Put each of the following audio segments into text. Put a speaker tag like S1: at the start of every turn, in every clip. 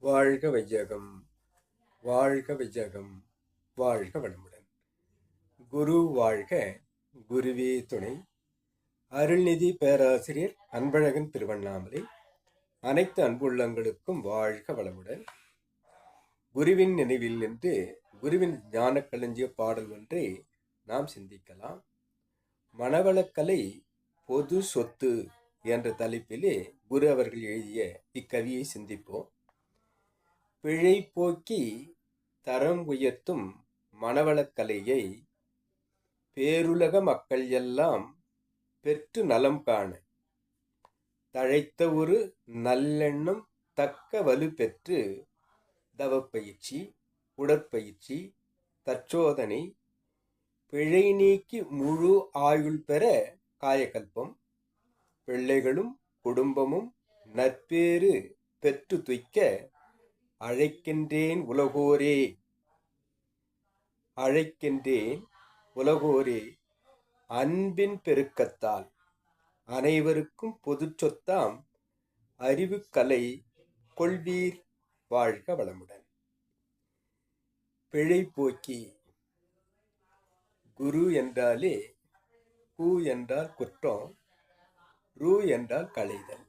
S1: வாழ்க வையகம், வாழ்க வையகம், வாழ்க வளமுடன். குரு வாழ்க, குருவே துணை. அருள்நிதி பேராசிரியர் அன்பழகன் திருவண்ணாமலை. அனைத்து அன்புள்ளங்களுக்கும் வாழ்க வளமுடன். குருவின் நினைவில் நின்று குருவின் ஞான களஞ்சிய பாடல் ஒன்றை நாம் சிந்திக்கலாம். மனவளக்கலை பொது சொத்து என்ற தலைப்பிலே குரு அவர்கள் எழுதிய இக்கவியை சிந்திப்போம். பிழை போக்கி தரம் உயர்த்தும் மனவளக்கலையை பேருலக மக்கள் எல்லாம் பெற்று நலம் காண தழைத்த ஒரு நல்லெண்ணம் தக்க வலு பெற்று தவப்பயிற்சி, உடற்பயிற்சி, தற்சோதனை, பிழை நீக்கி முழு ஆயுள் பெற காயகல்பம், பிள்ளைகளும் குடும்பமும் நற்பேறு பெற்று துய்க்க அழைக்கின்றேன் உலகோரே, அழைக்கின்றேன் உலகோரே. அன்பின் பெருக்கத்தால் அனைவருக்கும் பொது சொத்தாம் அறிவுக்கலை கொள்வீர், வாழ்க வளமுடன். பிழை போக்கி. குரு என்றாலே கு என்றால் குற்றம், ரு என்றால் களைதல்.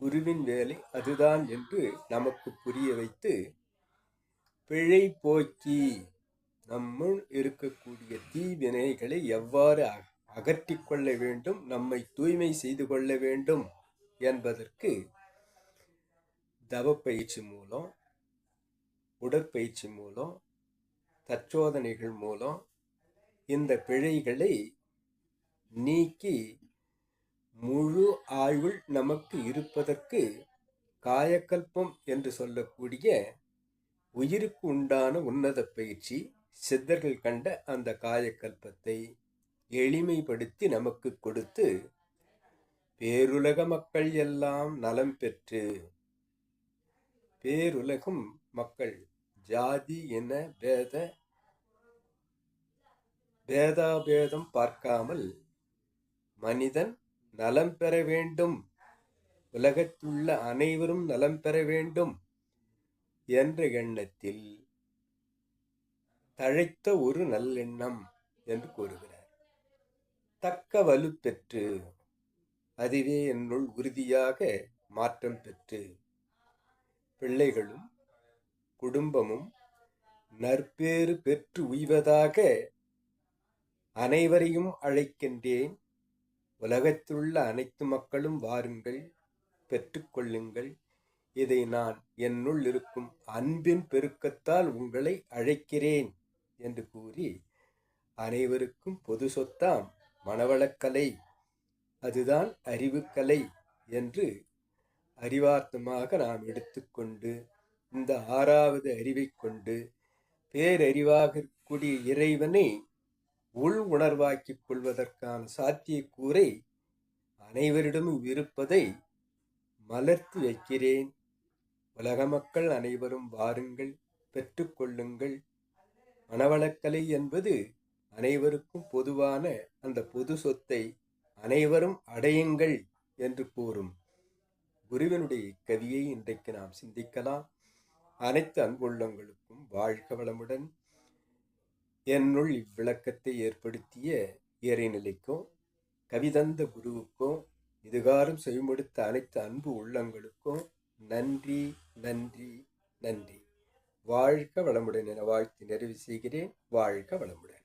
S1: குருவின் வேலை அதுதான் என்று நமக்கு புரிய வைத்து, பிழை போக்கி நம்முள் இருக்கக்கூடிய தீவினைகளை எவ்வாறு அகற்றி கொள்ள வேண்டும், நம்மை தூய்மை செய்து கொள்ள வேண்டும் என்பதற்கு தவப்பயிற்சி மூலம், உடற்பயிற்சி மூலம், தற்சோதனைகள் மூலம் இந்த பிழைகளை நீக்கி முழு ஆயுள் நமக்கு இருப்பதற்கு காயக்கல்பம் என்று சொல்லக்கூடிய உயிருக்கு உண்டான உன்னத பயிற்சி, சித்தர்கள் கண்ட அந்த காயக்கல்பத்தை எளிமைப்படுத்தி நமக்கு கொடுத்து பேருலக மக்கள் எல்லாம் நலம் பெற்று, பேருலகம் மக்கள் ஜாதி என பேதாபேதம் பார்க்காமல் மனிதன் நலம் பெற வேண்டும், உலகத்துள்ள அனைவரும் நலம் பெற வேண்டும் என்ற எண்ணத்தில் தழைத்த ஒரு நல்லெண்ணம் என்று கூறுகிறார். தக்க வலு பெற்று, அதுவே என்னுள் உறுதியாக மாற்றம் பெற்று, பிள்ளைகளும் குடும்பமும் நற்பேறு பெற்று உய்வதாக அனைவரையும் அழைக்கின்றேன். உலகத்திலுள்ள அனைத்து மக்களும் வாருங்கள், பெற்றுக்கொள்ளுங்கள். இதை நான் என்னுள் இருக்கும் அன்பின் பெருக்கத்தால் உங்களை அழைக்கிறேன் என்று கூறி, அனைவருக்கும் பொது சொத்தாம் மனவளக்கலை அதுதான் அறிவுக்கலை என்று அறிவார்த்தமாக நாம் எடுத்துக்கொண்டு, இந்த 6வது அறிவை கொண்டு பேரறிவாக கூடிய இறைவனை உள் உணர்வாக்கிக் கொள்வதற்கான சாத்தியக்கூறை அனைவரிடமும் இருப்பதை மலர்த்தி வைக்கிறேன். உலக மக்கள் அனைவரும் வாருங்கள், பெற்றுக்கொள்ளுங்கள். மனவளக்கலை என்பது அனைவருக்கும் பொதுவான அந்த பொது சொத்தை அனைவரும் அடையுங்கள் என்று கூறும் குருவினுடைய கவியை இன்றைக்கு நாம் சிந்திக்கலாம். அனைத்து அன்புள்ளங்களுக்கும் வாழ்க வளமுடன். என்னுள் இவ்விளக்கத்தை ஏற்படுத்திய இறைநிலைக்கும் கவிதந்த குருவுக்கும் இதுகாரம் செய்யப்படுத்த அனைத்து அன்பு உள்ளங்களுக்கும் நன்றி, நன்றி, நன்றி. வாழ்க வளமுடன் என வாழ்த்தி நிறைவு செய்கிறேன். வாழ்க வளமுடன்.